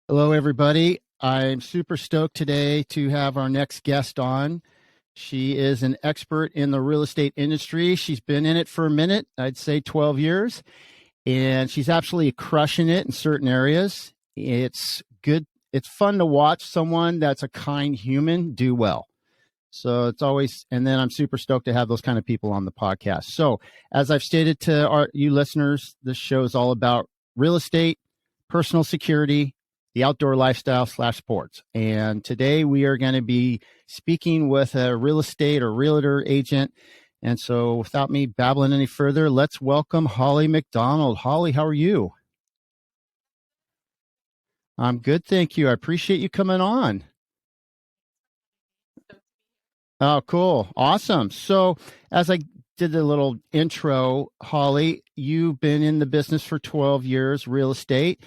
Hello, everybody. I'm super stoked today to have our next guest on. She is an expert in the real estate industry. She's been in it for a minute, I'd say 12 years, and she's absolutely crushing it in certain areas. It's good. It's fun to watch someone that's a kind human do well. So it's always, and then I'm super stoked to have those kind of people on the podcast. So, as I've stated to you listeners, this show is all about real estate, personal security, the outdoor lifestyle / sports. And today we are going to be speaking with a real estate or realtor agent. And so, without me babbling any further, let's welcome Holly McDonald. Holly, how are you? I'm good, thank you. I appreciate you coming on. Oh, cool. Awesome. So, as I did a little intro, Holly, you've been in the business for 12 years, real estate.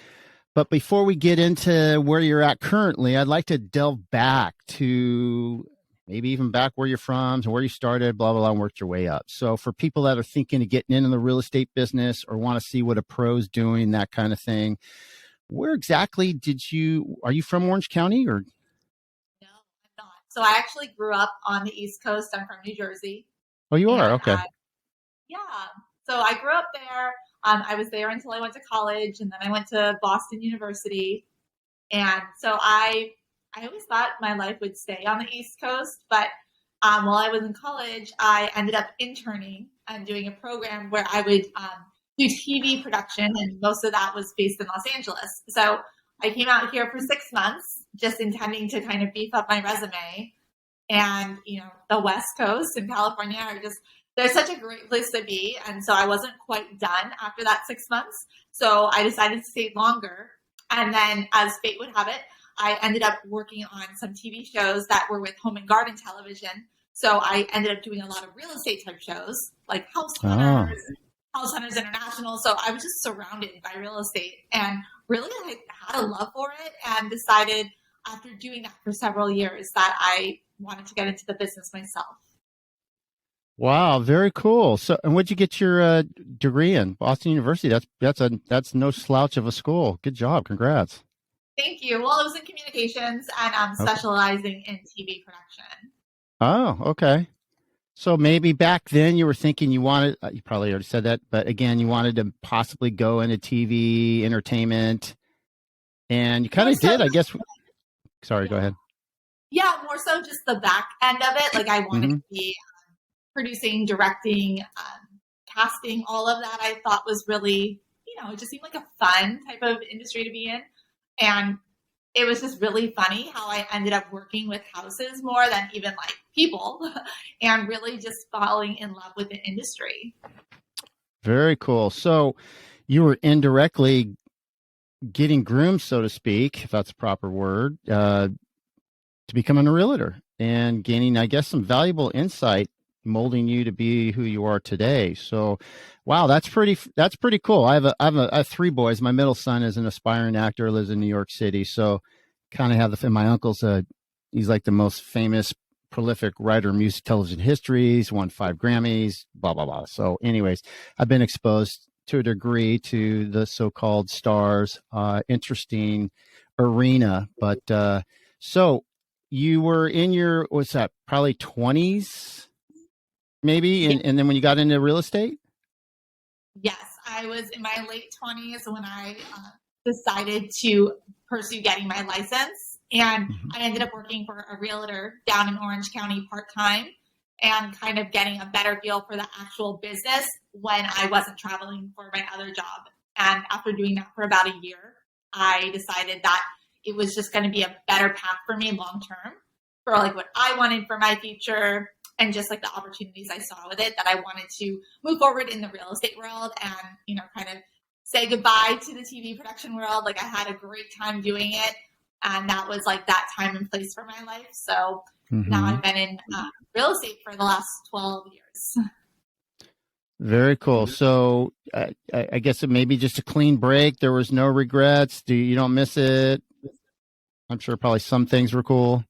But before we get into where you're at currently, I'd like to delve back to maybe even back where you're from, and where you started, blah, blah, blah, and worked your way up. So, for people that are thinking of getting into the real estate business or want to see what a pro's doing, that kind of thing, where exactly are you from Orange County or? No, I'm not. So I actually grew up on the East Coast. I'm from New Jersey. Oh, you are? And Okay. yeah, so I grew up there. I was there until I went to college, and then I went to Boston University. And so I always thought my life would stay on the East Coast, but while I was in college, I ended up interning and doing a program where I would do TV production, and most of that was based in Los Angeles. So I came out here for 6 months, just intending to kind of beef up my resume. And the West Coast and California are just they're such a great place to be. And so I wasn't quite done after that 6 months. So I decided to stay longer. And then, as fate would have it, I ended up working on some TV shows that were with Home and Garden Television. So I ended up doing a lot of real estate type shows like Oh. House Hunters International. So I was just surrounded by real estate, and really I had a love for it, and decided after doing that for several years that I wanted to get into the business myself. Wow, very cool. So, and what'd you get your degree in? Boston University. That's no slouch of a school. Good job. Congrats. Thank you. Well, it was in communications, and Okay. specializing in TV production. Oh, okay. So maybe back then you were thinking you wanted, you probably already said that, but again, you wanted to possibly go into TV, entertainment, and you kind More of so, did, I guess. Sorry, go yeah, ahead. yeah, more so just the back end of it. Like I wanted Hmm. to be producing, directing, casting, all of that. I thought was really, it just seemed like a fun type of industry to be in, and it was just really funny how I ended up working with houses more than even like people, and really just falling in love with the industry. Very cool. So you were indirectly getting groomed, so to speak, if that's a proper word, to becoming a realtor and gaining, I guess, some valuable insight, molding you to be who you are today. So, wow, that's pretty cool. I have three boys. My middle son is an aspiring actor, lives in New York City. So, kind of have my uncle's he's like the most famous, prolific writer of music television history. He's won 5 Grammys, blah blah blah. So, anyways, I've been exposed to a degree to the so-called stars. Interesting arena, but so you were in your, what's that, probably 20s, maybe? And then when you got into real estate? Yes, I was in my late 20s when I decided to pursue getting my license. And Mhm. I ended up working for a realtor down in Orange County part time, and kind of getting a better feel for the actual business when I wasn't traveling for my other job. And after doing that for about a year, I decided that it was just going to be a better path for me long term for like what I wanted for my future, and just like the opportunities I saw with it, that I wanted to move forward in the real estate world, and, kind of say goodbye to the TV production world. Like I had a great time doing it, and that was like that time and place for my life. So now Mm-hmm. I've been in real estate for the last 12 years. Very cool. So I guess it may be just a clean break. There was no regrets. You don't miss it? I'm sure probably some things were cool.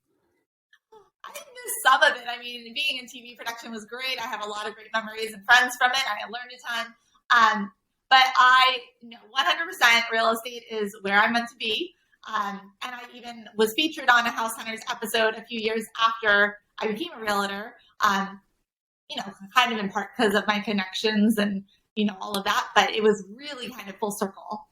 I miss some of it. I mean, being in TV production was great. I have a lot of great memories and friends from it. I learned a ton. But I know 100% real estate is where I'm meant to be. And I even was featured on a House Hunters episode a few years after I became a realtor. Kind of in part because of my connections and all of that. But it was really kind of full circle.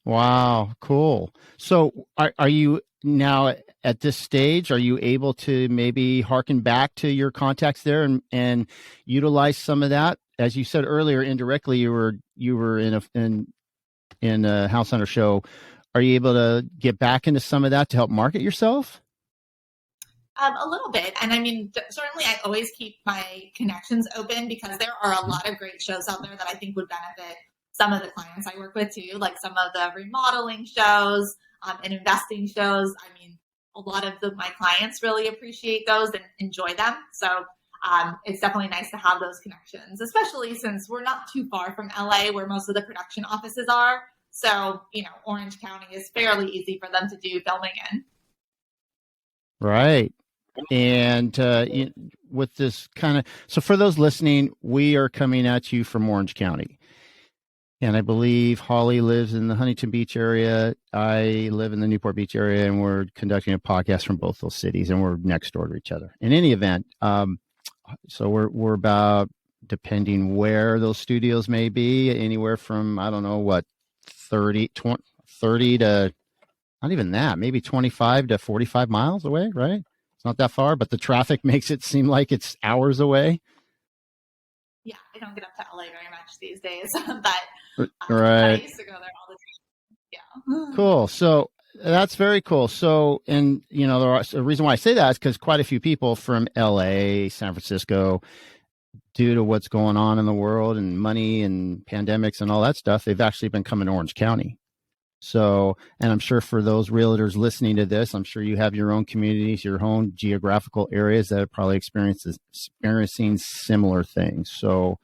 Wow, cool. So are you now at this stage, are you able to maybe harken back to your contacts there and utilize some of that? As you said earlier, indirectly, you were in a House Hunter show. Are you able to get back into some of that to help market yourself? A little bit. And I mean, certainly I always keep my connections open because there are a lot of great shows out there that I think would benefit some of the clients I work with too, like some of the remodeling shows and investing shows. I mean, a lot of my clients really appreciate those and enjoy them. So it's definitely nice to have those connections, especially since we're not too far from LA where most of the production offices are. So, Orange County is fairly easy for them to do filming in. Right. And with this kind of, so for those listening, we are coming at you from Orange County. And I believe Holly lives in the Huntington Beach area. I live in the Newport Beach area, and we're conducting a podcast from both those cities, and we're next door to each other. In any event, so we're about, depending where those studios may be, anywhere from, I don't know, what, 30 to, not even that, maybe 25 to 45 miles away, right? It's not that far, but the traffic makes it seem like it's hours away. Yeah, I don't get up to LA very much these days, but I Right. used to go there all the time. Yeah. Cool. So that's very cool. So, and the reason why I say that is because quite a few people from LA, San Francisco, due to what's going on in the world and money and pandemics and all that stuff, they've actually been coming to Orange County. So, and I'm sure for those realtors listening to this, I'm sure you have your own communities, your own geographical areas that are probably experiencing similar things. So,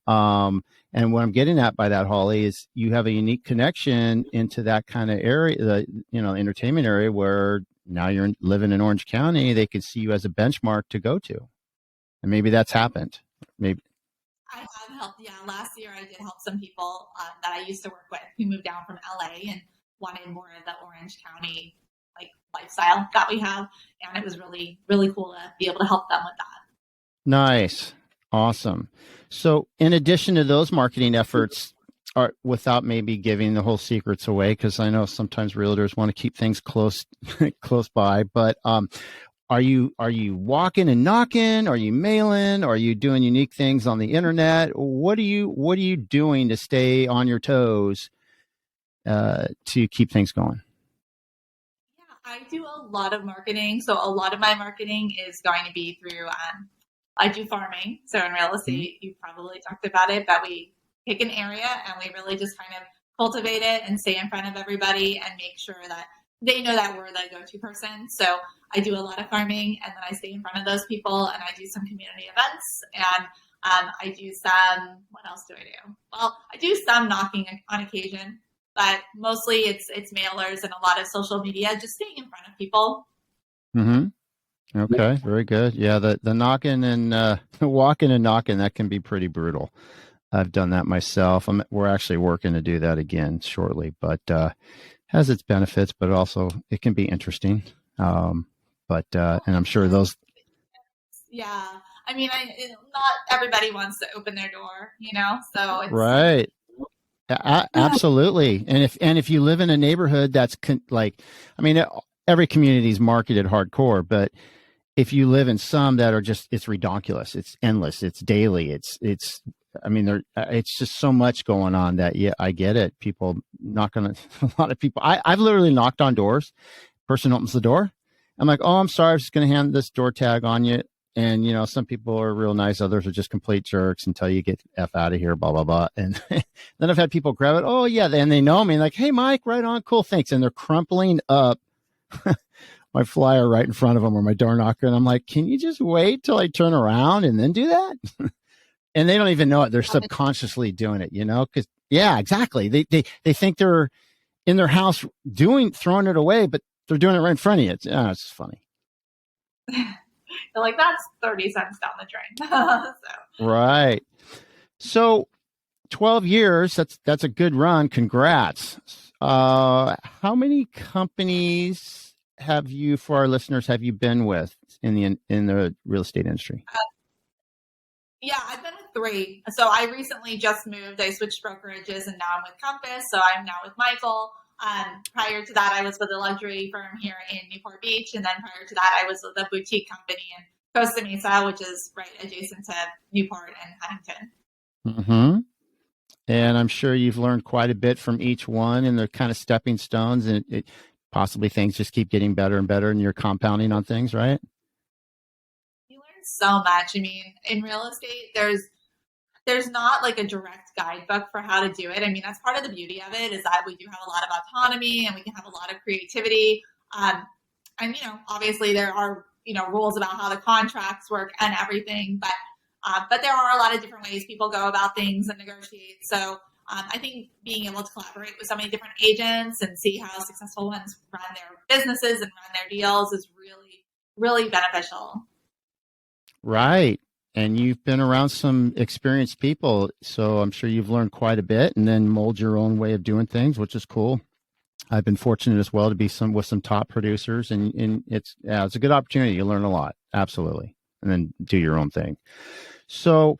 and what I'm getting at by that, Holly, is you have a unique connection into that kind of area, the entertainment area, where now you're living in Orange County. They could see you as a benchmark to go to, and maybe that's happened. Maybe. I have helped. Yeah, last year I did help some people that I used to work with who moved down from LA and wanted more of the Orange County like lifestyle that we have, and it was really really cool to be able to help them with that. Nice. Awesome. So, in addition to those marketing efforts, without maybe giving the whole secrets away, because I know sometimes realtors want to keep things close by, but are you walking and knocking? Are you mailing? Are you doing unique things on the internet? What are you doing to stay on your toes to keep things going? Yeah, I do a lot of marketing. So a lot of my marketing is going to be through I do farming. So in real estate, you probably talked about it, but we pick an area and we really just kind of cultivate it and stay in front of everybody and make sure that they know that we're the go-to person. So I do a lot of farming and then I stay in front of those people and I do some community events and I do some, what else do I do? Well, I do some knocking on occasion, but mostly it's mailers and a lot of social media, just staying in front of people. Mm-hmm. Okay, very good. Yeah, the knocking and the walking and knocking, that can be pretty brutal. I've done that myself. We're actually working to do that again shortly, but has its benefits, but also it can be interesting. And I'm sure those. Yeah, I mean, not everybody wants to open their door, so it's Right. Absolutely. And if you live in a neighborhood that's I mean, every community is marketed hardcore, but if you live in some that are just, it's redonkulous, it's endless, it's daily, I mean, it's just so much going on that, yeah, I get it. People knock on a lot of people. I've literally knocked on doors. Person opens the door. I'm like, oh, I'm sorry. I'm just going to hand this door tag on you. And, some people are real nice. Others are just complete jerks and tell you get F out of here, blah, blah, blah. And then I've had people grab it. Oh, yeah. And they know me like, hey, Mike, right on. Cool. Thanks. And they're crumpling up my flyer right in front of them or my door knocker. And I'm like, can you just wait till I turn around and then do that? And they don't even know it. They're subconsciously doing it, because, yeah, exactly. They think they're in their house throwing it away, but they're doing it right in front of you. It's funny. They're like, that's 30 cents down the drain. Right. So 12 years, that's a good run. Congrats. How many companies have you, for our listeners, have you been with in the real estate industry? Yeah, I've been with three. So I recently just moved. I switched brokerages and now I'm with Compass. So I'm now with Michael. Prior to that, I was with a luxury firm here in Newport Beach. And then prior to that, I was with a boutique company in Costa Mesa, which is right adjacent to Newport and Huntington. Mm-hmm. And I'm sure you've learned quite a bit from each one, and they're kind of stepping stones, and possibly things just keep getting better and better, and you're compounding on things, right? You learn so much. I mean, in real estate, there's not like a direct guidebook for how to do it. I mean, that's part of the beauty of it is that we do have a lot of autonomy and we can have a lot of creativity. And obviously there are rules about how the contracts work and everything, but there are a lot of different ways people go about things and negotiate. So I think being able to collaborate with so many different agents and see how successful ones run their businesses and run their deals is really, really beneficial. Right. And you've been around some experienced people, so I'm sure you've learned quite a bit and then mold your own way of doing things, which is cool. I've been fortunate as well to be with some top producers, and it's a good opportunity. You learn a lot, absolutely, and then do your own thing. So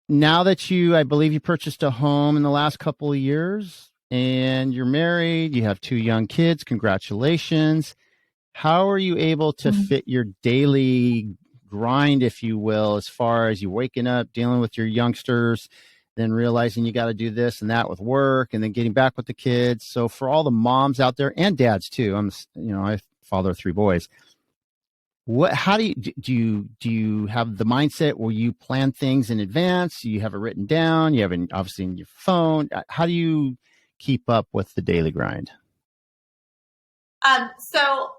now that I believe you purchased a home in the last couple of years, and you're married, you have two young kids. Congratulations. How are you able to fit your daily grind, if you will, as far as you waking up, dealing with your youngsters, then realizing you got to do this and that with work, and then getting back with the kids? So for all the moms out there and dads too, I father of three boys. How do you have the mindset where you plan things in advance? You have it written down. You have it obviously in your phone. How do you keep up with the daily grind? So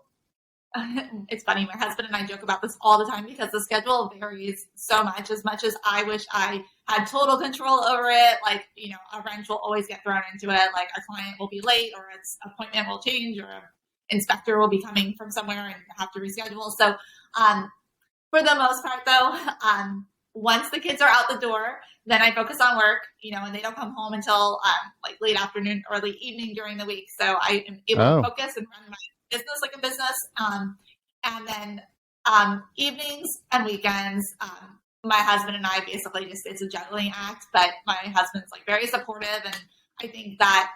it's funny. My husband and I joke about this all the time because the schedule varies so much. As much as I wish I had total control over it, like, a wrench will always get thrown into it. Like a client will be late or its appointment will change or an inspector will be coming from somewhere and have to reschedule. So for the most part, though, once the kids are out the door, then I focus on work, and they don't come home until like late afternoon, early evening during the week. So I am able to focus and run my business like a business. And then evenings and weekends, my husband and I basically it's a juggling act, but my husband's like very supportive. And I think that,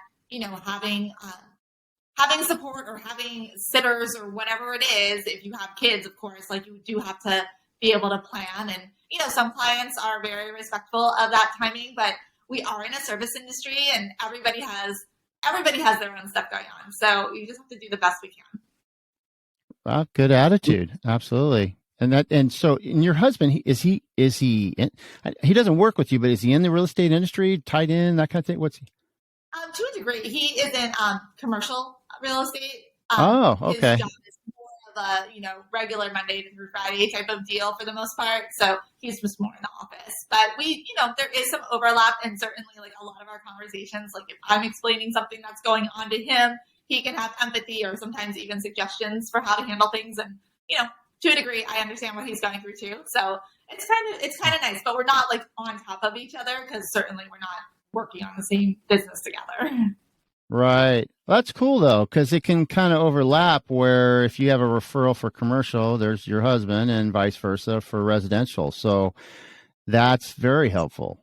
having support or having sitters or whatever it is, if you have kids, of course, like you do have to be able to plan. And, some clients are very respectful of that timing, but we are in a service industry and everybody has their own stuff going on. So you just have to do the best we can. Well, good attitude. Absolutely. And so your husband, he doesn't work with you, but is he in the real estate industry, tied in, that kind of thing? What's he? To a degree, he is in commercial real estate. Okay. His job is more of a regular Monday through Friday type of deal for the most part. So he's just more in the office. But there is some overlap, and certainly like a lot of our conversations, like if I'm explaining something that's going on to him, he can have empathy or sometimes even suggestions for how to handle things. And to a degree, I understand what he's going through too. So it's kind of nice, but we're not like on top of each other because certainly we're not working on the same business together. Right. That's cool though, because it can kind of overlap where if you have a referral for commercial, there's your husband, and vice versa for residential. So that's very helpful.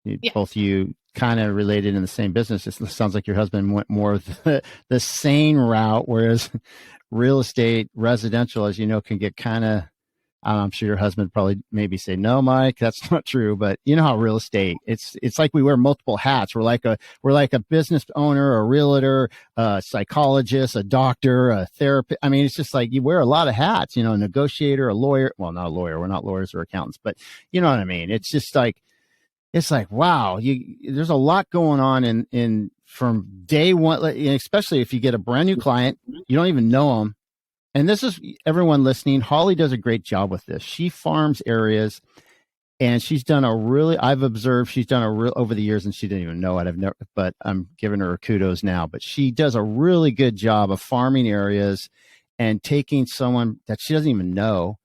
Yeah. Both you kind of related in the same business. It sounds like your husband went more the sane route, whereas real estate, residential, as you know, can get kind of, I'm sure your husband probably maybe say, no, Mike, that's not true. But you know how real estate, it's like we wear multiple hats. We're like a business owner, a realtor, a psychologist, a doctor, a therapist. I mean, it's just like you wear a lot of hats, a negotiator, a lawyer. Well, not a lawyer. We're not lawyers or accountants, but you know what I mean? It's just like, wow, there's a lot going on in from day one, especially if you get a brand new client, you don't even know them. And this is everyone listening. Holly does a great job with this. She farms areas, and I've observed she's done over the years, and she didn't even know it. But I'm giving her kudos now. But she does a really good job of farming areas and taking someone that she doesn't even know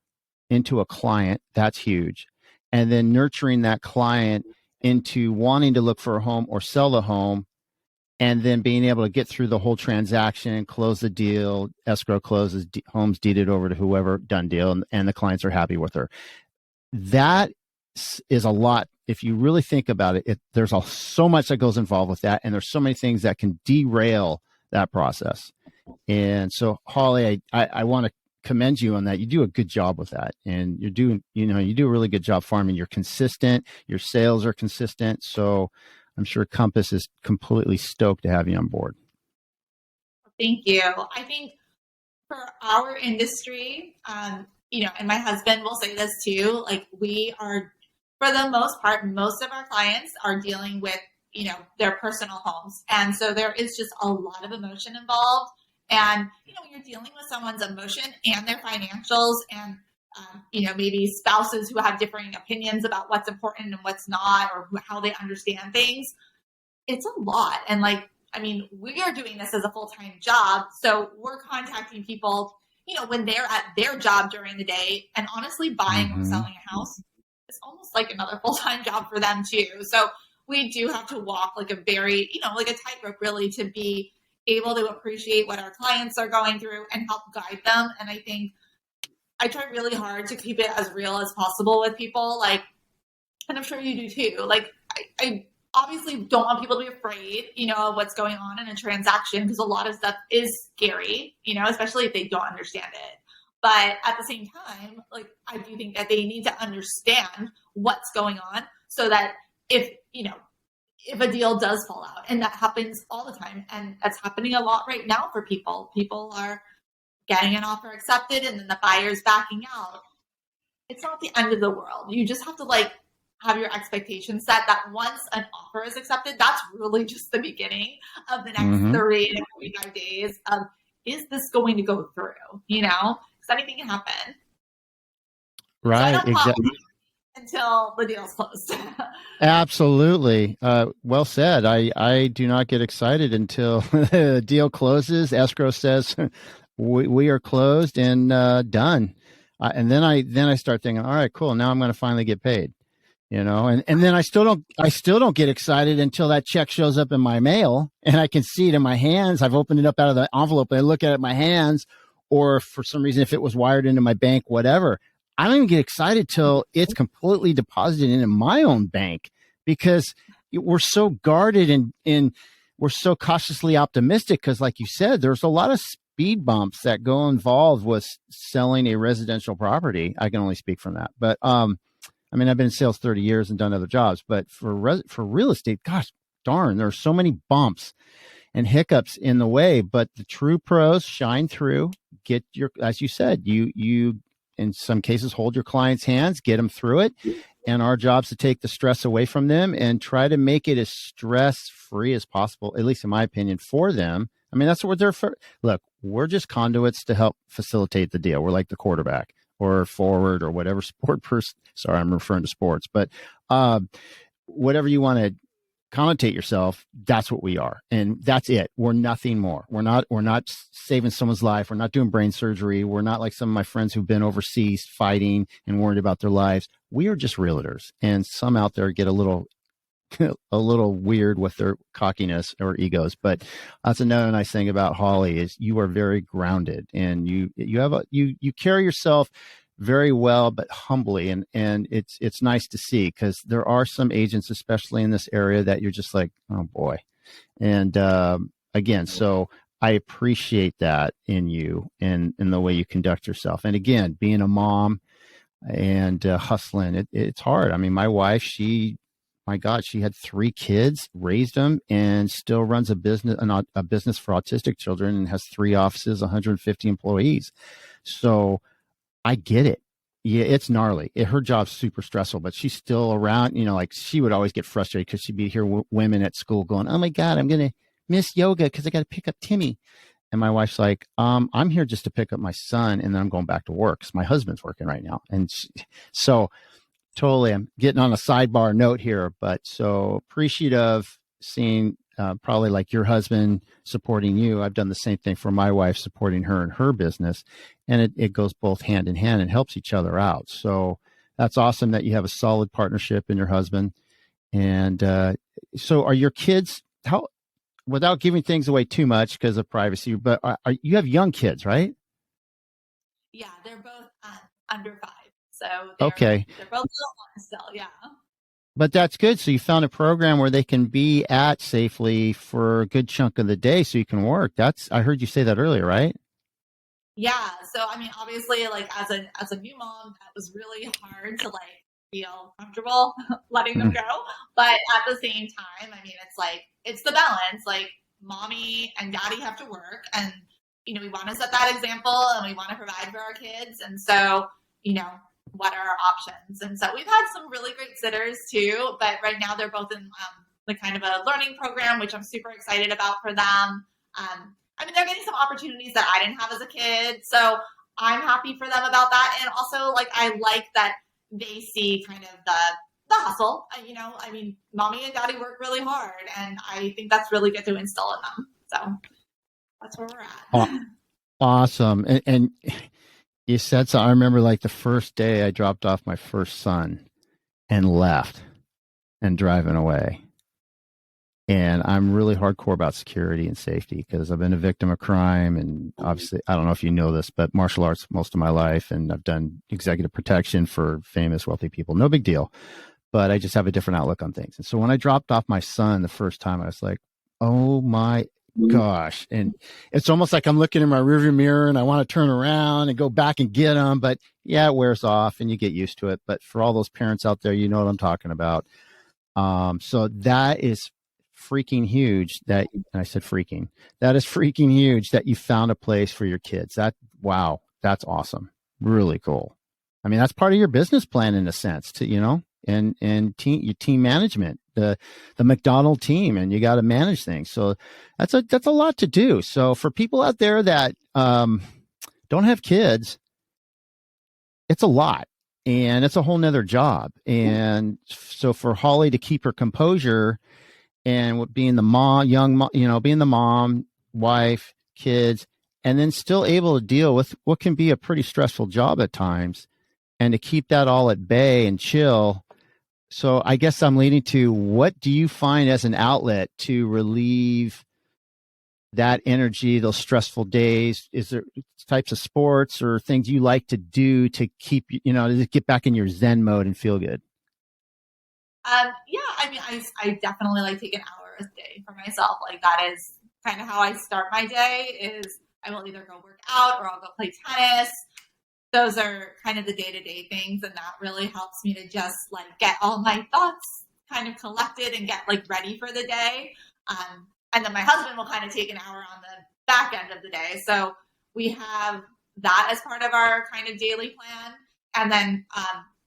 into a client. That's huge. And then nurturing that client into wanting to look for a home or sell a home, and then being able to get through the whole transaction, close the deal, escrow closes, home's deeded over to whoever, done deal, and the clients are happy with her. That is a lot. If you really think about it, there's so much that goes involved with that, and there's so many things that can derail that process. And so, Holly, I want to commend you on that. You do a good job with that, and you do a really good job farming. You're consistent. Your sales are consistent. So I'm sure Compass is completely stoked to have you on board. Thank you. I think for our industry, and my husband will say this too, like we are, for the most part, most of our clients are dealing with, their personal homes. And so there is just a lot of emotion involved. And, when you're dealing with someone's emotion and their financials and, maybe spouses who have differing opinions about what's important and what's not, or how they understand things, it's a lot. And we are doing this as a full-time job. So we're contacting people, when they're at their job during the day, and honestly buying or selling a house is almost like another full-time job for them too. So we do have to walk like a very, like a tightrope really, to be able to appreciate what our clients are going through and help guide them. And I think I try really hard to keep it as real as possible with people. And I'm sure you do too. I obviously don't want people to be afraid, of what's going on in a transaction, because a lot of stuff is scary, especially if they don't understand it. But at the same time, I do think that they need to understand what's going on, so that if a deal does fall out, and that happens all the time, and that's happening a lot right now for people are getting an offer accepted and then the buyer's backing out. It's not the end of the world. You just have to have your expectations set that once an offer is accepted, that's really just the beginning of the next 30 to 45 days of, is this going to go through? Because anything can happen. Right. So exactly. Until the deal's closed. Absolutely. Well said. I do not get excited until the deal closes. Escrow says we are closed and done. And then I start thinking, all right, cool. Now I'm going to finally get paid. And then I still don't get excited until that check shows up in my mail and I can see it in my hands. I've opened it up out of the envelope and I look at it in my hands, or for some reason, if it was wired into my bank, whatever. I don't even get excited till it's completely deposited into my own bank, because we're so guarded and we're so cautiously optimistic. Because like you said, there's a lot of speed bumps that go involved with selling a residential property. I can only speak from that. But, I've been in sales 30 years and done other jobs, but for real estate, gosh darn, there are so many bumps and hiccups in the way. But the true pros shine through. Get as you said, you in some cases hold your clients' hands, get them through it. And our job's to take the stress away from them and try to make it as stress-free as possible, at least in my opinion, for them. That's what they're for. Look, we're just conduits to help facilitate the deal. We're like the quarterback or forward or whatever sport person. Sorry, I'm referring to sports, but whatever you want to connotate yourself, that's what we are. And that's it. We're nothing more. We're not saving someone's life. We're not doing brain surgery. We're not like some of my friends who've been overseas fighting and worried about their lives. We are just realtors. And some out there get a little weird with their cockiness or egos. But that's another nice thing about Holly is you are very grounded, and you carry yourself very well, but humbly. And it's nice to see, because there are some agents, especially in this area, that you're just like, oh boy. And again, so I appreciate that in you and in the way you conduct yourself. And again, being a mom and hustling, it's hard. My wife, my God, she had 3 kids, raised them, and still runs a business for autistic children, and has 3 offices, 150 employees. So I get it. Yeah, it's gnarly. Her job's super stressful, but she's still around. She would always get frustrated because she'd be here women at school going, "Oh my God, I'm going to miss yoga because I got to pick up Timmy." And my wife's like, "I'm here just to pick up my son, and then I'm going back to work because my husband's working right now." And so totally, I'm getting on a sidebar note here, but so appreciative seeing probably like your husband supporting you. I've done the same thing for my wife, supporting her in her business, and it goes both hand in hand and helps each other out. So that's awesome that you have a solid partnership in your husband. And so are your kids, how, without giving things away too much because of privacy, but you have young kids, right? Yeah, they're both under 5, so Okay. they're both little ones still. Yeah. But that's good. So you found a program where they can be at safely for a good chunk of the day so you can work. That's, I heard you say that earlier, right? Yeah. So I mean, obviously, like as a new mom, that was really hard to like feel comfortable letting them Mm. go. But at the same time, I mean, it's like it's the balance. Like mommy and daddy have to work, and we want to set that example, and we want to provide for our kids. And so, you know, what are our options? And so we've had some really great sitters too. But right now, they're both in the kind of a learning program, which I'm super excited about for them. I mean, they're getting some opportunities that I didn't have as a kid. So I'm happy for them about that. And also, like, I like that they see kind of the hustle. I mean, mommy and daddy work really hard. And I think that's really good to instill in them. So that's where we're Aw- at. Awesome. And you said so. I remember like the first day I dropped off my first son and left and driving away. And I'm really hardcore about security and safety because I've been a victim of crime. And obviously, I don't know if you know this, but martial arts most of my life. And I've done executive protection for famous, wealthy people. No big deal. But I just have a different outlook on things. And so when I dropped off my son the first time, I was like, oh my gosh. And it's almost like I'm looking in my rearview mirror and I want to turn around and go back and get him. But yeah, it wears off and you get used to it. But for all those parents out there, you know what I'm talking about. So that is freaking huge that, and I said freaking, that is freaking huge that you found a place for your kids. Wow, that's awesome. Really cool. I mean, that's part of your business plan in a sense to, and your team management, the McDonald team, and you got to manage things. So that's a lot to do. So for people out there that, don't have kids, it's a lot and it's a whole nother job. And so for Holly to keep her composure and being the mom, being the mom, wife, kids, and then still able to deal with what can be a pretty stressful job at times and to keep that all at bay and chill. So I guess I'm leading to, what do you find as an outlet to relieve that energy, those stressful days? Is there types of sports or things you like to do to keep, to get back in your Zen mode and feel good? Yeah, I mean, I definitely like take an hour a day for myself. Like that is kind of how I start my day is I will either go work out or I'll go play tennis. Those are kind of the day-to-day things, and that really helps me to just like get all my thoughts kind of collected and get like ready for the day. And then my husband will kind of take an hour on the back end of the day. So we have that as part of our kind of daily plan. And then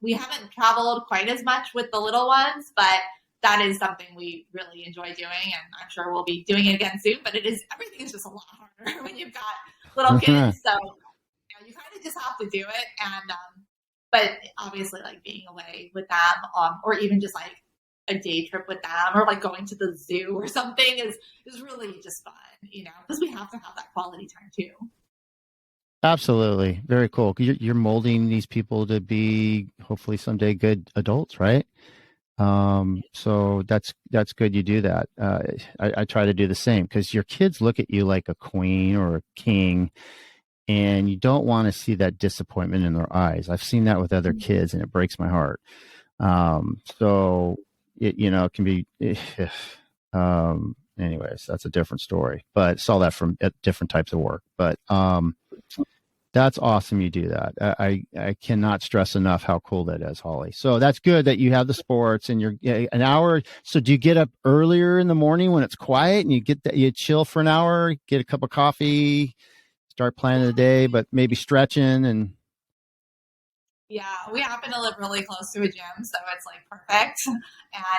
we haven't traveled quite as much with the little ones, but that is something we really enjoy doing, and I'm sure we'll be doing it again soon. But everything is just a lot harder when you've got little kids. So you kind of just have to do it. And but obviously, like being away with them, or even just like a day trip with them, or like going to the zoo or something is really just fun, because we have to have that quality time too. Absolutely. Very cool. You're molding these people to be hopefully someday good adults, right? So that's good you do that. I try to do the same because your kids look at you like a queen or a king, and you don't want to see that disappointment in their eyes. I've seen that with other kids and it breaks my heart. So it can be, anyways, that's a different story, but saw that from different types of work. But, that's awesome. You do that. I cannot stress enough how cool that is, Holly. So that's good that you have the sports and you're an hour. So do you get up earlier in the morning when it's quiet and you chill for an hour, get a cup of coffee, start planning the day, but maybe stretching and. Yeah, we happen to live really close to a gym, so it's like perfect.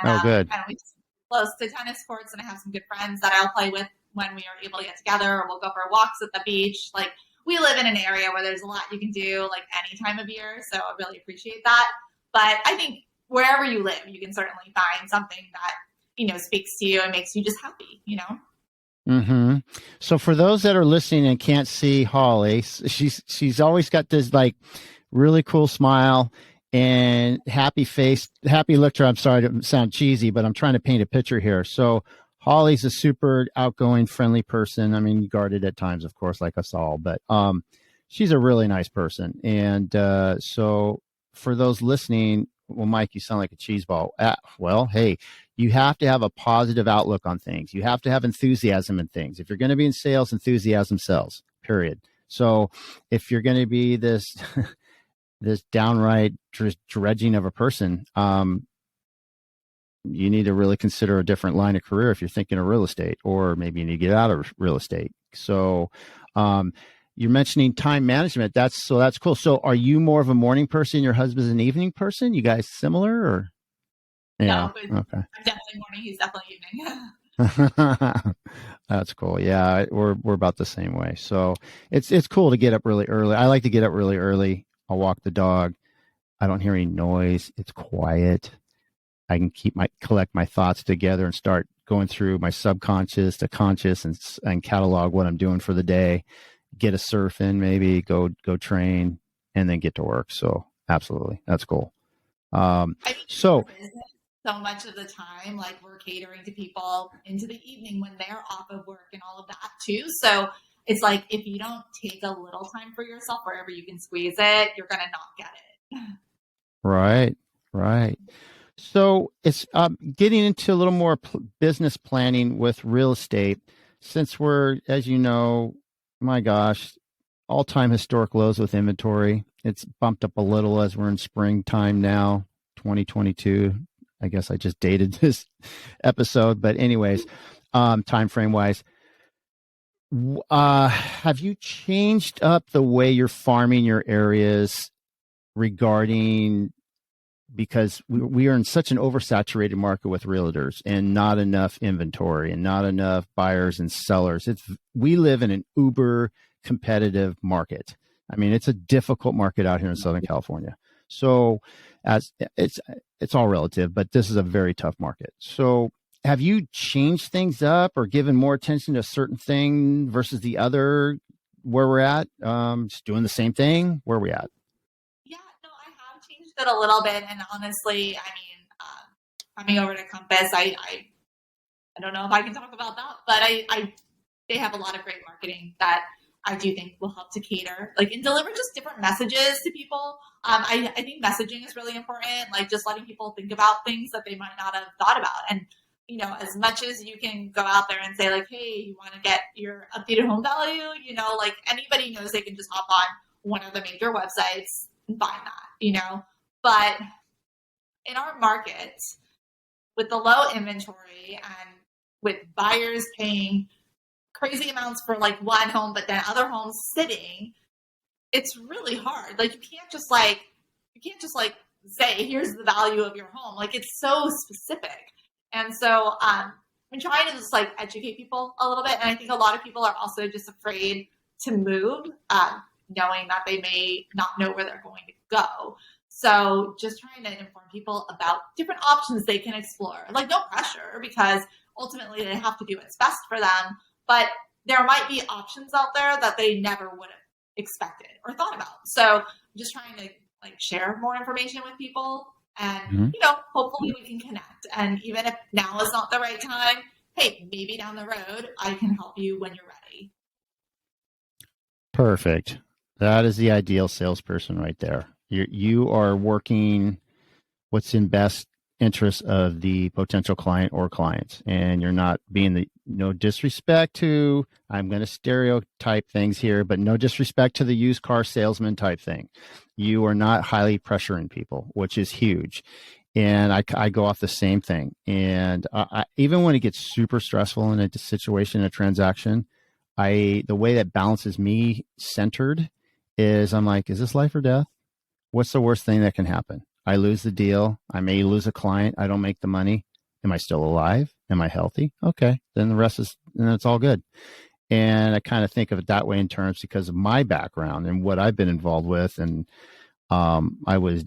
Oh, good. And we just close to tennis courts, and I have some good friends that I'll play with when we are able to get together, or we'll go for walks at the beach. Like we live in an area where there's a lot you can do, like any time of year. So I really appreciate that. But I think wherever you live, you can certainly find something that speaks to you and makes you just happy. Mm-hmm. So for those that are listening and can't see Holly, she's always got this like really cool smile, and happy face, happy look to her. I'm sorry to sound cheesy, but I'm trying to paint a picture here. So Holly's a super outgoing, friendly person. I mean, guarded at times, of course, like us all, but she's a really nice person. And so for those listening, well, Mike, you sound like a cheese ball. Well, hey, you have to have a positive outlook on things. You have to have enthusiasm in things. If you're going to be in sales, enthusiasm sells, period. So if you're going to be this this downright dredging of a person, you need to really consider a different line of career if you're thinking of real estate, or maybe you need to get out of real estate. So, you're mentioning time management. That's cool. So are you more of a morning person? Your husband's an evening person? You guys similar or? Yeah. No, but Okay. I'm definitely morning. He's definitely evening. That's cool. Yeah, we're about the same way. So it's cool to get up really early. I like to get up really early. I'll walk the dog. I don't hear any noise. It's quiet. I can collect my thoughts together and start going through my subconscious to conscious and catalog what I'm doing for the day. Get a surf in, maybe go train, and then get to work. So absolutely, that's cool. I think So business, so much of the time, like we're catering to people into the evening when they're off of work and all of that too. So it's like if you don't take a little time for yourself wherever you can squeeze it, you're gonna not get it. right, right. So it's getting into a little more business planning with real estate. Since we're, as you know, my gosh, all-time historic lows with inventory. It's bumped up a little as we're in springtime now, 2022. I guess I just dated this episode, but anyways, time frame wise, have you changed up the way you're farming your areas regarding, because we are in such an oversaturated market with realtors and not enough inventory and not enough buyers and sellers. We live in an uber competitive market. I mean, it's a difficult market out here in Southern California. So as it's all relative, but this is a very tough market. So have you changed things up or given more attention to a certain thing versus the other where we're at? Just doing the same thing? Where are we at? Yeah, no, I have changed it a little bit, and honestly, I mean, coming over to Compass, I don't know if I can talk about that, but they have a lot of great marketing that I do think will help to cater, like, and deliver just different messages to people. I think messaging is really important, like just letting people think about things that they might not have thought about. And, as much as you can go out there and say, like, hey, you want to get your updated home value, like anybody knows they can just hop on one of the major websites and find that. But in our market, with the low inventory and with buyers paying crazy amounts for like one home, but then other homes sitting, it's really hard. Like you can't just say, here's the value of your home. Like it's so specific. And so I'm trying to just like educate people a little bit. And I think a lot of people are also just afraid to move, knowing that they may not know where they're going to go. So just trying to inform people about different options they can explore. Like no pressure, because ultimately they have to do what's best for them. But there might be options out there that they never would have expected or thought about. So I'm just trying to like share more information with people, and Mm-hmm. hopefully we can connect. And even if now is not the right time, hey, maybe down the road I can help you when you're ready. Perfect. That is the ideal salesperson right there. You are working what's in best interest of the potential client or clients, and you're not being no disrespect to, I'm going to stereotype things here, but no disrespect to the used car salesman type thing. You are not highly pressuring people, which is huge. And I go off the same thing. And even when it gets super stressful in a situation, a transaction, the way that balances me centered is I'm like, is this life or death? What's the worst thing that can happen? I lose the deal. I may lose a client. I don't make the money. Am I still alive? Am I healthy? Okay. Then then it's all good. And I kind of think of it that way in terms because of my background and what I've been involved with. And I was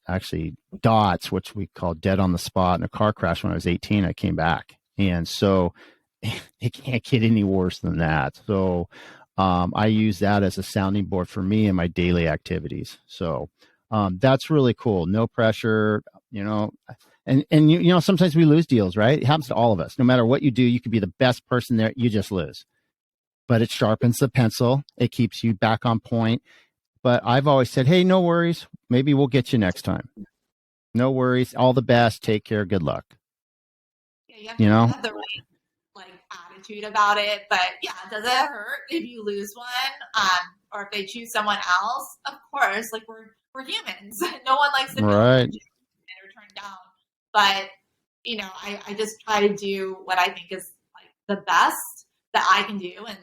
actually DOTS, which we call dead on the spot, in a car crash when I was 18. I came back. And so it can't get any worse than that. So I use that as a sounding board for me in my daily activities. So That's really cool. No pressure, you know. And you know, sometimes we lose deals, right? It happens to all of us. No matter what you do, you could be the best person there, you just lose. But it sharpens the pencil. It keeps you back on point. But I've always said, hey, no worries. Maybe we'll get you next time. No worries. All the best. Take care. Good luck. Yeah, you have You to know? have the right like attitude about it. But yeah, does it hurt if you lose one? Or if they choose someone else? Of course, like we're humans. No one likes to feel Right. rejected or turned down. But I just try to do what I think is like the best that I can do, and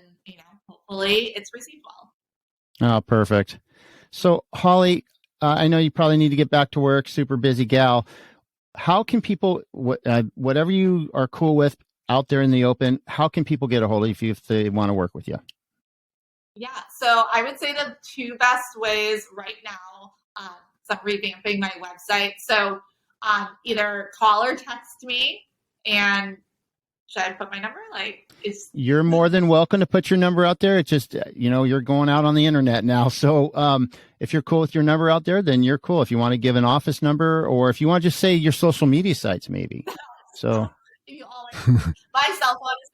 hopefully it's received well. Oh, perfect. So, Holly, I know you probably need to get back to work, super busy gal. How can people, whatever you are cool with out there in the open, how can people get a hold of you if they want to work with you? Yeah, so I would say the two best ways right now, so I'm revamping my website. So either call or text me, and should I put my number? Like, is You're more than welcome to put your number out there. It's just, you're going out on the internet now. So if you're cool with your number out there, then you're cool. If you want to give an office number, or if you want to just say your social media sites, maybe. So you all like my cell phone is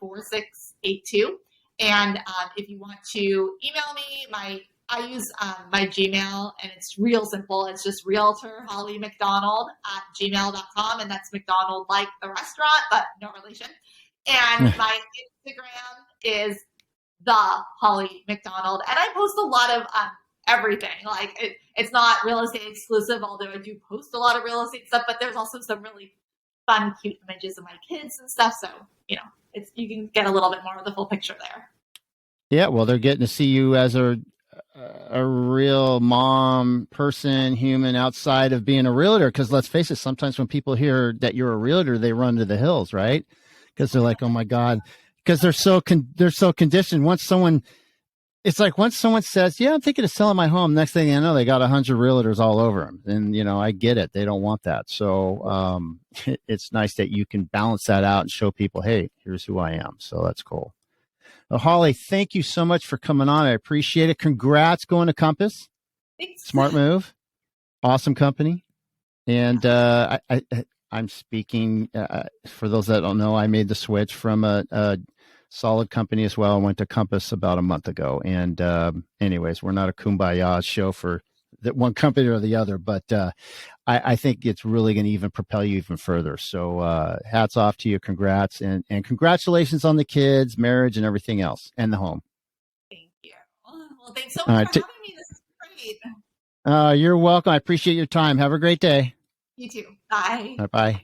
714-928-4682. And if you want to email me, I use my Gmail, and it's real simple. It's just Realtor Holly McDonald at gmail.com. And that's McDonald like the restaurant, but no relation. And my Instagram is the Holly McDonald. And I post a lot of everything. Like it's not real estate exclusive, although I do post a lot of real estate stuff, but there's also some really fun, cute images of my kids and stuff. So, you can get a little bit more of the full picture there. yeah, well, they're getting to see you as a real mom, person, human outside of being a realtor. Because let's face it, sometimes when people hear that you're a realtor, they run to the hills, right? Because they're like, oh my god, because they're so conditioned. Once someone says, yeah, I'm thinking of selling my home, next thing you know, they got 100 realtors all over them. And, I get it. They don't want that. So it's nice that you can balance that out and show people, hey, here's who I am. So that's cool. Well, Holly, thank you so much for coming on. I appreciate it. Congrats going to Compass. Thanks. Smart move. Awesome company. And I'm speaking, for those that don't know, I made the switch from a solid company as well. I went to Compass about a month ago. And anyways, we're not a kumbaya show for that one company or the other, but I think it's really going to even propel you even further. So hats off to you. Congrats. And congratulations on the kids, marriage, and everything else, and the home. Thank you. Well, thanks so much for having me. This is great. You're welcome. I appreciate your time. Have a great day. You too. Bye. Bye.